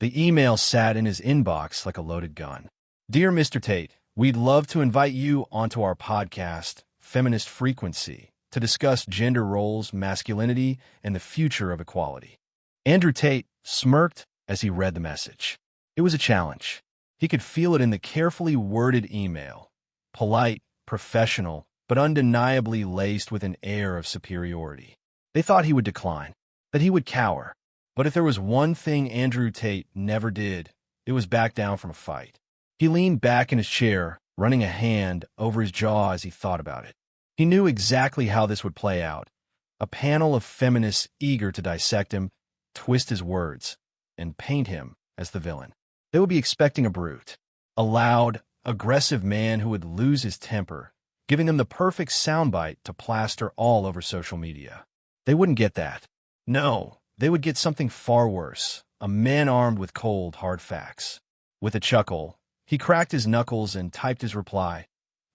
The email sat in his inbox like a loaded gun. Dear Mr. Tate, we'd love to invite you onto our podcast, Feminist Frequency, to discuss gender roles, masculinity, and the future of equality. Andrewtate smirked as he read the message. It was a challenge. He could feel it in the carefully worded email. Polite, professional, but undeniably laced with an air of superiority. They thought he would decline, that he would cower. But if there was one thing Andrewtate never did, it was back down from a fight. He leaned back in his chair, running a hand over his jaw as he thought about it. He knew exactly how this would play out. A panel of feminists eager to dissect him, twist his words, and paint him as the villain. They would be expecting a brute, a loud, aggressive man who would lose his temper, giving them the perfect soundbite to plaster all over social media. They wouldn't get that. No, they would get something far worse, a man armed with cold, hard facts. With a chuckle, he cracked his knuckles and typed his reply.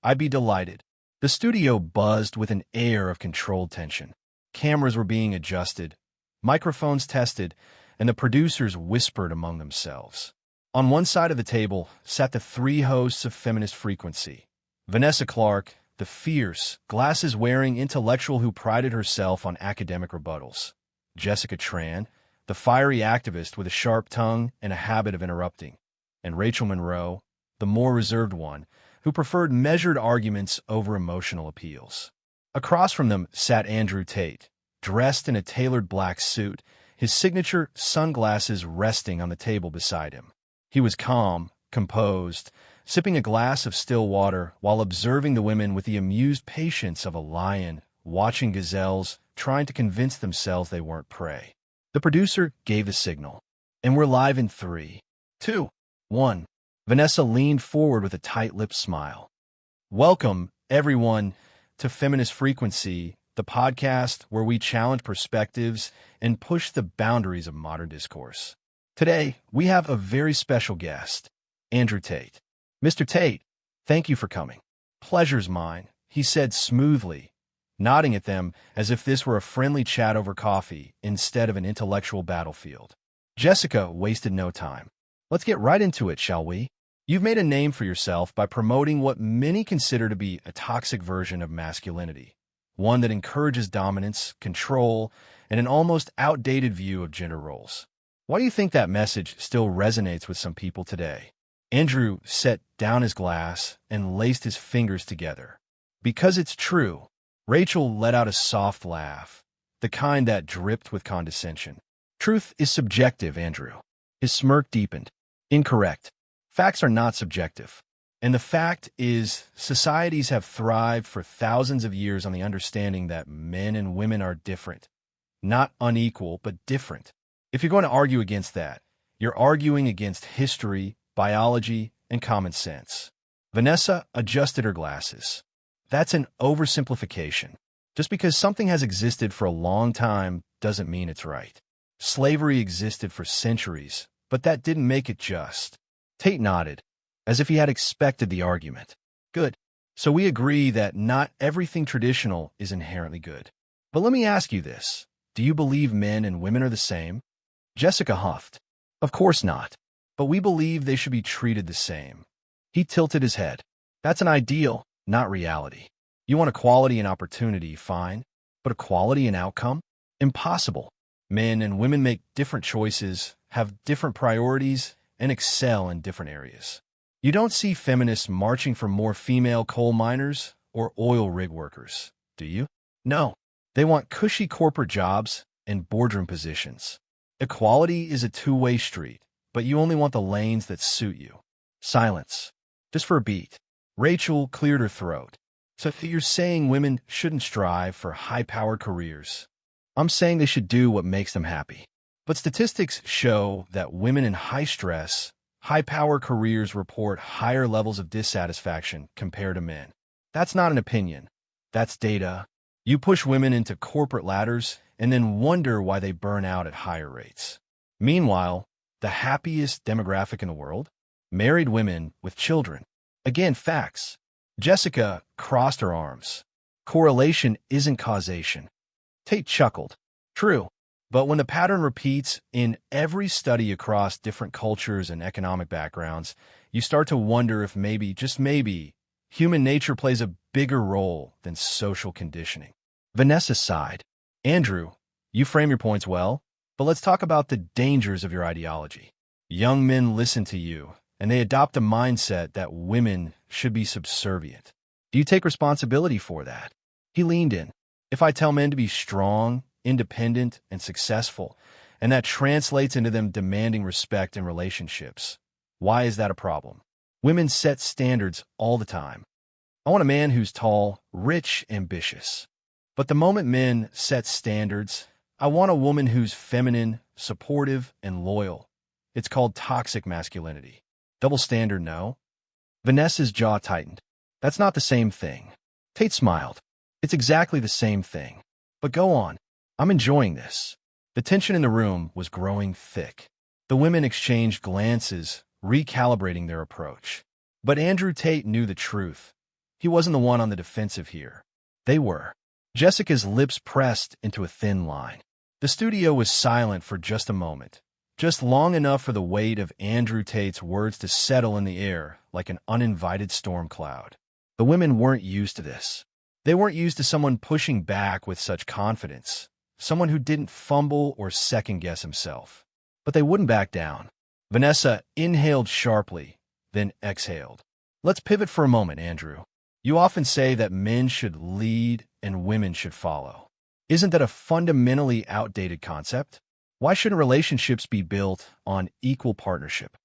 I'd be delighted. The studio buzzed with an air of controlled tension. Cameras were being adjusted, microphones tested, and the producers whispered among themselves. On one side of the table sat the three hosts of Feminist Frequency. Vanessa Clark, the fierce, glasses-wearing intellectual who prided herself on academic rebuttals. Jessica Tran, the fiery activist with a sharp tongue and a habit of interrupting. And Rachel Monroe, the more reserved one, who preferred measured arguments over emotional appeals. Across from them sat Andrewtate, dressed in a tailored black suit, his signature sunglasses resting on the table beside him. He was calm, composed, sipping a glass of still water while observing the women with the amused patience of a lion watching gazelles trying to convince themselves they weren't prey. The producer gave the signal, and we're live in 3, 2, 1. Vanessa leaned forward with a tight-lipped smile. Welcome, everyone, to Feminist Frequency, the podcast where we challenge perspectives and push the boundaries of modern discourse. Today, we have a very special guest, Andrewtate. Mr. Tate, thank you for coming. Pleasure's mine, he said smoothly, nodding at them as if this were a friendly chat over coffee instead of an intellectual battlefield. Jessica wasted no time. Let's get right into it, shall we? You've made a name for yourself by promoting what many consider to be a toxic version of masculinity, one that encourages dominance, control, and an almost outdated view of gender roles. Why do you think that message still resonates with some people today? Andrew set down his glass and laced his fingers together. Because it's true. Rachel let out a soft laugh, the kind that dripped with condescension. Truth is subjective, Andrew. His smirk deepened. Incorrect. Facts are not subjective. And the fact is, societies have thrived for thousands of years on the understanding that men and women are different. Not unequal, but different. If you're going to argue against that, you're arguing against history, biology, and common sense. Vanessa adjusted her glasses. That's an oversimplification. Just because something has existed for a long time doesn't mean it's right. Slavery existed for centuries, but that didn't make it just. Tate nodded, as if he had expected the argument. Good. So we agree that not everything traditional is inherently good. But let me ask you this. Do you believe men and women are the same? Jessica huffed. Of course not. But we believe they should be treated the same. He tilted his head. That's an ideal, not reality. You want equality and opportunity, fine. But equality and outcome? Impossible. Men and women make different choices, have different priorities, and excel in different areas. You don't see feminists marching for more female coal miners or oil rig workers, do you? No. They want cushy corporate jobs and boardroom positions. Equality is a two-way street, but you only want the lanes that suit you. Silence. Just for a beat. Rachel cleared her throat. So you're saying women shouldn't strive for high-powered careers. I'm saying they should do what makes them happy. But statistics show that women in high-stress, high-power careers report higher levels of dissatisfaction compared to men. That's not an opinion. That's data. You push women into corporate ladders and then wonder why they burn out at higher rates. Meanwhile, the happiest demographic in the world? Married women with children. Again, facts. Jessica crossed her arms. Correlation isn't causation. Tate chuckled. True. But when the pattern repeats in every study across different cultures and economic backgrounds, you start to wonder if maybe, just maybe, human nature plays a bigger role than social conditioning. Vanessa sighed. Andrew, you frame your points well, but let's talk about the dangers of your ideology. Young men listen to you, and they adopt a mindset that women should be subservient. Do you take responsibility for that? He leaned in. If I tell men to be strong, independent, and successful, and that translates into them demanding respect in relationships, why is that a problem? Women set standards all the time. I want a man who's tall, rich, ambitious. But the moment men set standards, I want a woman who's feminine, supportive, and loyal. It's called toxic masculinity. Double standard, no? Vanessa's jaw tightened. That's not the same thing. Tate smiled. It's exactly the same thing. But go on. I'm enjoying this. The tension in the room was growing thick. The women exchanged glances, recalibrating their approach. But Andrewtate knew the truth. He wasn't the one on the defensive here. They were. Jessica's lips pressed into a thin line. The studio was silent for just a moment, just long enough for the weight of Andrewtate's words to settle in the air like an uninvited storm cloud. The women weren't used to this. They weren't used to someone pushing back with such confidence, someone who didn't fumble or second-guess himself. But they wouldn't back down. Vanessa inhaled sharply, then exhaled. Let's pivot for a moment, Andrew. You often say that men should lead and women should follow. Isn't that a fundamentally outdated concept? Why shouldn't relationships be built on equal partnership?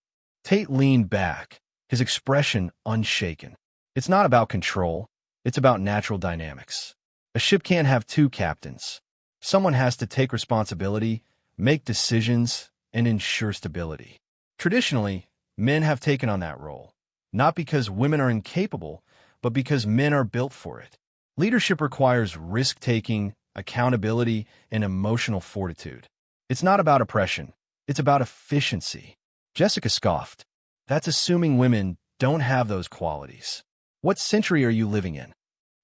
Tate leaned back, his expression unshaken. It's not about control. It's about natural dynamics. A ship can't have two captains. Someone has to take responsibility, make decisions, and ensure stability. Traditionally, men have taken on that role, not because women are incapable, but because men are built for it. Leadership requires risk-taking, accountability, and emotional fortitude. It's not about oppression. It's about efficiency. Jessica scoffed. That's assuming women don't have those qualities. What century are you living in?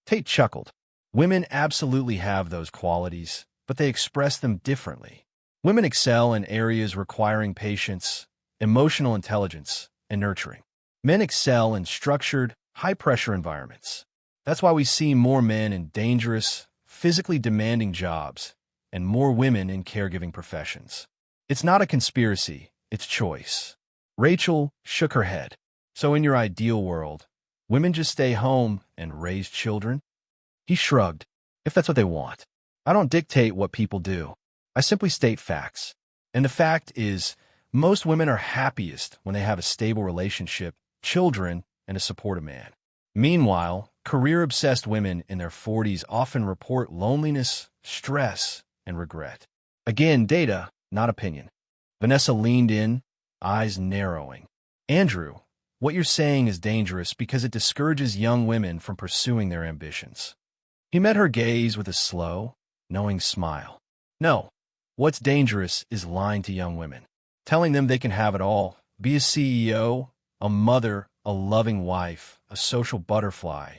Tate chuckled. Women absolutely have those qualities, but they express them differently. Women excel in areas requiring patience, emotional intelligence, and nurturing. Men excel in structured, high-pressure environments. That's why we see more men in dangerous, physically demanding jobs and more women in caregiving professions. It's not a conspiracy, it's choice. Rachel shook her head. So in your ideal world, women just stay home and raise children? He shrugged. If that's what they want. I don't dictate what people do. I simply state facts. And the fact is, most women are happiest when they have a stable relationship, children, and a supportive man. Meanwhile, career-obsessed women in their 40s often report loneliness, stress, and regret. Again, data, not opinion. Vanessa leaned in, eyes narrowing. Andrew, what you're saying is dangerous because it discourages young women from pursuing their ambitions. He met her gaze with a slow, knowing smile. No, what's dangerous is lying to young women, telling them they can have it all, be a CEO, a mother, a loving wife, a social butterfly,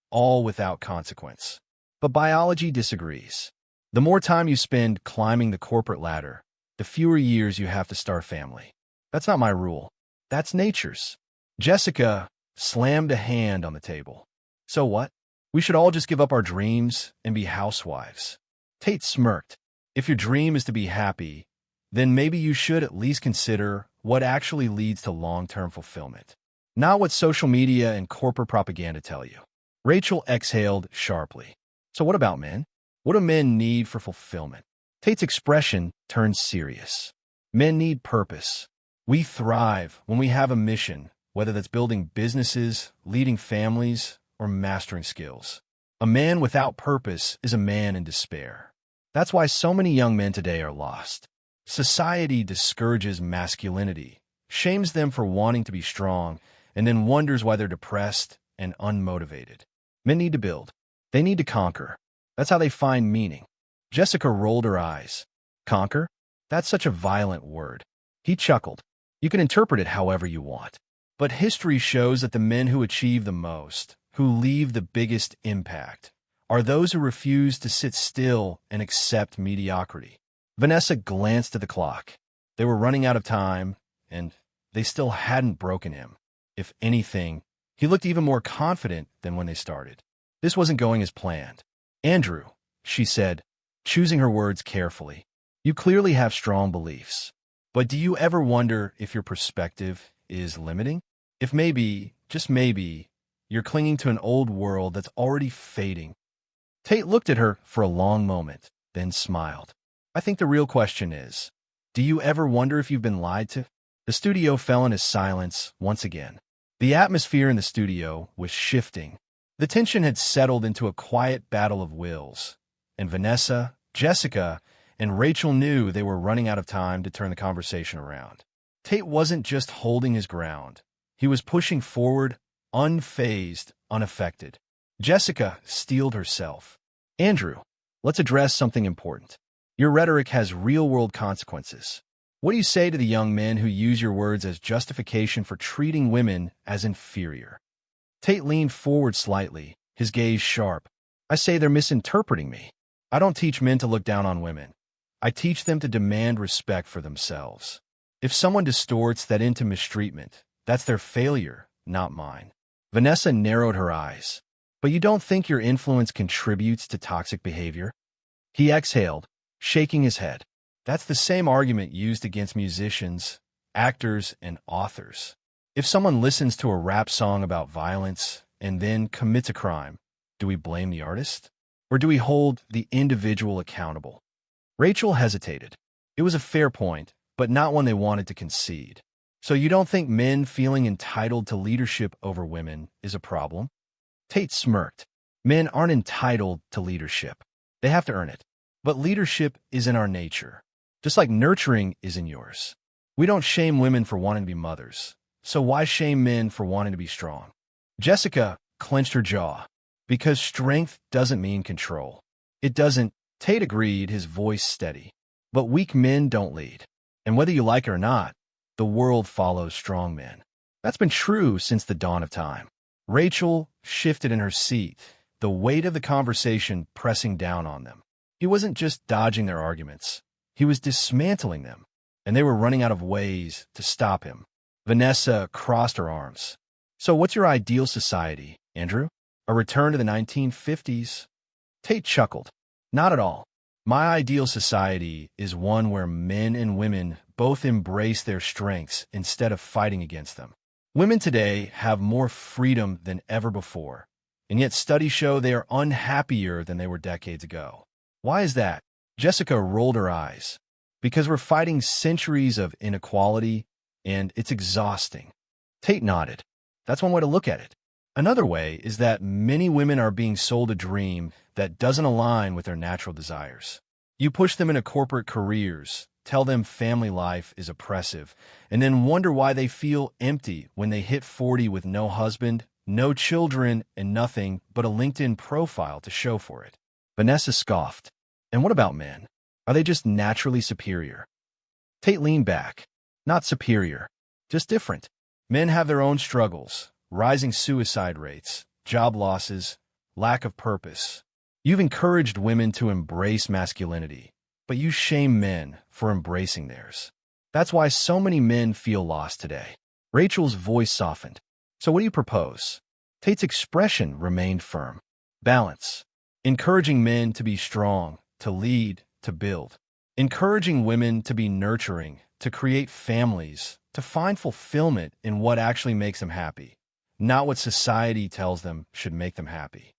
all without consequence. But biology disagrees. The more time you spend climbing the corporate ladder, the fewer years you have to start a family. That's not my rule. That's nature's. Jessica slammed a hand on the table. So what? We should all just give up our dreams and be housewives. Tate smirked. If your dream is to be happy, then maybe you should at least consider what actually leads to long-term fulfillment. Not what social media and corporate propaganda tell you. Rachel exhaled sharply. So what about men? What do men need for fulfillment? Tate's expression turned serious. Men need purpose. We thrive when we have a mission, whether that's building businesses, leading families, or mastering skills. A man without purpose is a man in despair. That's why so many young men today are lost. Society discourages masculinity, shames them for wanting to be strong, and then wonders why they're depressed and unmotivated. Men need to build. They need to conquer. That's how they find meaning. Jessica rolled her eyes. Conquer? That's such a violent word. He chuckled. You can interpret it however you want. But history shows that the men who achieve the most, who leave the biggest impact, are those who refuse to sit still and accept mediocrity. Vanessa glanced at the clock. They were running out of time, and they still hadn't broken him. If anything, he looked even more confident than when they started. This wasn't going as planned. Andrew, she said, choosing her words carefully, you clearly have strong beliefs. But do you ever wonder if your perspective is limiting? If maybe, just maybe, you're clinging to an old world that's already fading? Tate looked at her for a long moment, then smiled. I think the real question is, do you ever wonder if you've been lied to? The studio fell into silence once again. The atmosphere in the studio was shifting. The tension had settled into a quiet battle of wills, and Vanessa, Jessica, and Rachel knew they were running out of time to turn the conversation around. Tate wasn't just holding his ground. He was pushing forward, unfazed, unaffected. Jessica steeled herself. Andrew, let's address something important. Your rhetoric has real-world consequences. What do you say to the young men who use your words as justification for treating women as inferior? Tate leaned forward slightly, his gaze sharp. I say they're misinterpreting me. I don't teach men to look down on women. I teach them to demand respect for themselves. If someone distorts that into mistreatment, that's their failure, not mine. Vanessa narrowed her eyes. But you don't think your influence contributes to toxic behavior? He exhaled, shaking his head. That's the same argument used against musicians, actors, and authors. If someone listens to a rap song about violence and then commits a crime, do we blame the artist? Or do we hold the individual accountable? Rachel hesitated. It was a fair point, but not one they wanted to concede. So you don't think men feeling entitled to leadership over women is a problem? Tate smirked. Men aren't entitled to leadership. They have to earn it. But leadership is in our nature, just like nurturing is in yours. We don't shame women for wanting to be mothers, so why shame men for wanting to be strong? Jessica clenched her jaw. Because strength doesn't mean control. It doesn't, Tate agreed, his voice steady. But weak men don't lead. And whether you like it or not, the world follows strong men. That's been true since the dawn of time. Rachel shifted in her seat, the weight of the conversation pressing down on them. He wasn't just dodging their arguments. He was dismantling them, and they were running out of ways to stop him. Vanessa crossed her arms. So what's your ideal society, Andrew? A return to the 1950s? Tate chuckled. Not at all. My ideal society is one where men and women both embrace their strengths instead of fighting against them. Women today have more freedom than ever before, and yet studies show they are unhappier than they were decades ago. Why is that? Jessica rolled her eyes. Because we're fighting centuries of inequality, and it's exhausting. Tate nodded. That's one way to look at it. Another way is that many women are being sold a dream that doesn't align with their natural desires. You push them into corporate careers, tell them family life is oppressive, and then wonder why they feel empty when they hit 40 with no husband, no children, and nothing but a LinkedIn profile to show for it. Vanessa scoffed. And what about men? Are they just naturally superior? Tate leaned back. Not superior, just different. Men have their own struggles, rising suicide rates, job losses, lack of purpose. You've encouraged women to embrace masculinity, but you shame men for embracing theirs. That's why so many men feel lost today. Rachel's voice softened. So what do you propose? Tate's expression remained firm. Balance. Encouraging men to be strong, to lead, to build. Encouraging women to be nurturing, to create families, to find fulfillment in what actually makes them happy, not what society tells them should make them happy.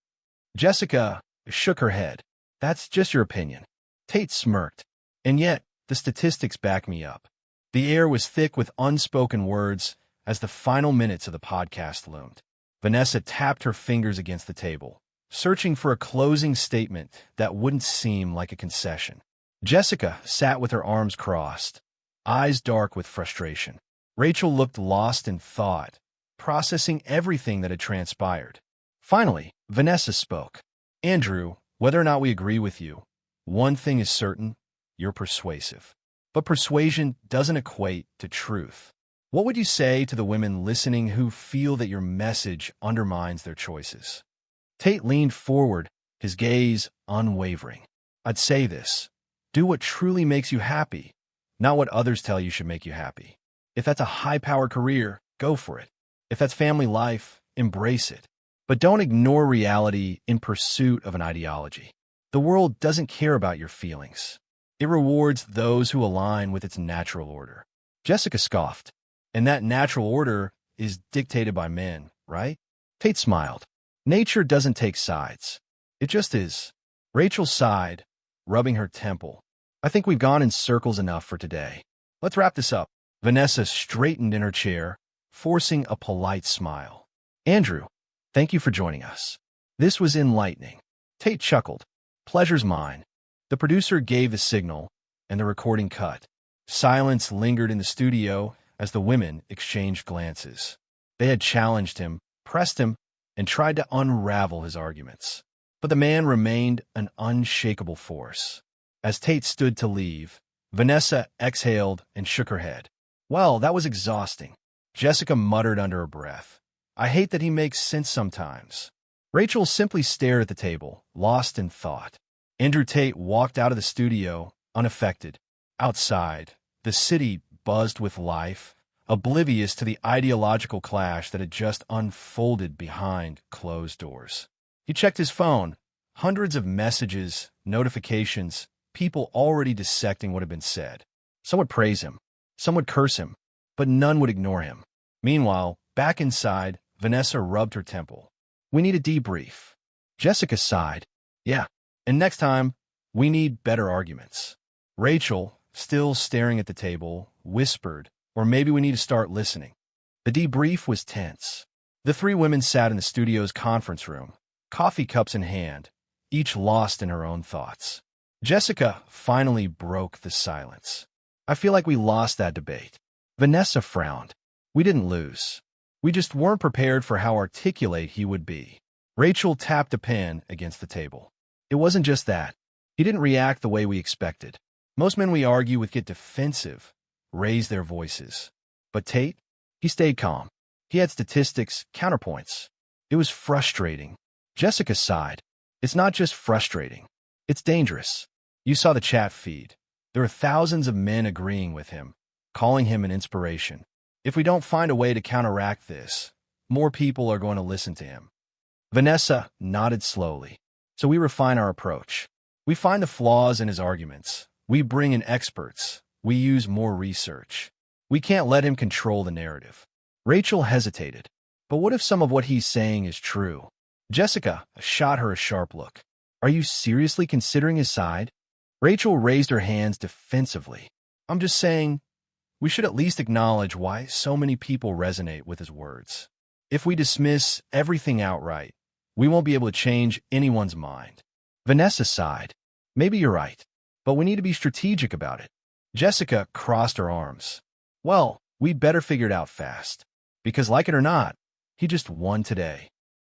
Jessica shook her head. That's just your opinion. Tate smirked. And yet, the statistics back me up. The air was thick with unspoken words as the final minutes of the podcast loomed. Vanessa tapped her fingers against the table, searching for a closing statement that wouldn't seem like a concession. Jessica sat with her arms crossed, eyes dark with frustration. Rachel looked lost in thought, processing everything that had transpired. Finally, Vanessa spoke. Andrew, whether or not we agree with you, one thing is certain, you're persuasive. But persuasion doesn't equate to truth. What would you say to the women listening who feel that your message undermines their choices? Tate leaned forward, his gaze unwavering. I'd say this. Do what truly makes you happy, not what others tell you should make you happy. If that's a high-powered career, go for it. If that's family life, embrace it. But don't ignore reality in pursuit of an ideology. The world doesn't care about your feelings. It rewards those who align with its natural order. Jessica scoffed. And that natural order is dictated by men, right? Tate smiled. Nature doesn't take sides. It just is. Rachel sighed, rubbing her temple. I think we've gone in circles enough for today. Let's wrap this up. Vanessa straightened in her chair, forcing a polite smile. Andrew, thank you for joining us. This was enlightening. Tate chuckled. Pleasure's mine. The producer gave the signal, and the recording cut. Silence lingered in the studio as the women exchanged glances. They had challenged him, pressed him, and tried to unravel his arguments. But the man remained an unshakable force. As Tate stood to leave, Vanessa exhaled and shook her head. Well, that was exhausting. Jessica muttered under her breath. I hate that he makes sense sometimes. Rachel simply stared at the table, lost in thought. Andrewtate walked out of the studio, unaffected. Outside, the city buzzed with life, oblivious to the ideological clash that had just unfolded behind closed doors. He checked his phone. Hundreds of messages, notifications, people already dissecting what had been said. Some would praise him, some would curse him, but none would ignore him. Meanwhile, back inside, Vanessa rubbed her temple. We need a debrief. Jessica sighed. Yeah, and next time, we need better arguments. Rachel, still staring at the table, whispered, or maybe we need to start listening. The debrief was tense. The three women sat in the studio's conference room, coffee cups in hand, each lost in her own thoughts. Jessica finally broke the silence. I feel like we lost that debate. Vanessa frowned. We didn't lose. We just weren't prepared for how articulate he would be. Rachel tapped a pen against the table. It wasn't just that. He didn't react the way we expected. Most men we argue with get defensive, raise their voices. But Tate, he stayed calm. He had statistics, counterpoints. It was frustrating. Jessica sighed. It's not just frustrating. It's dangerous. You saw the chat feed. There are thousands of men agreeing with him, calling him an inspiration. If we don't find a way to counteract this, more people are going to listen to him. Vanessa nodded slowly. So we refine our approach. We find the flaws in his arguments. We bring in experts. We use more research. We can't let him control the narrative. Rachel hesitated. But what if some of what he's saying is true? Jessica shot her a sharp look. Are you seriously considering his side? Rachel raised her hands defensively. I'm just saying, we should at least acknowledge why so many people resonate with his words. If we dismiss everything outright, we won't be able to change anyone's mind. Vanessa sighed. Maybe you're right, but we need to be strategic about it. Jessica crossed her arms. Well, we'd better figure it out fast. Because like it or not, he just won today.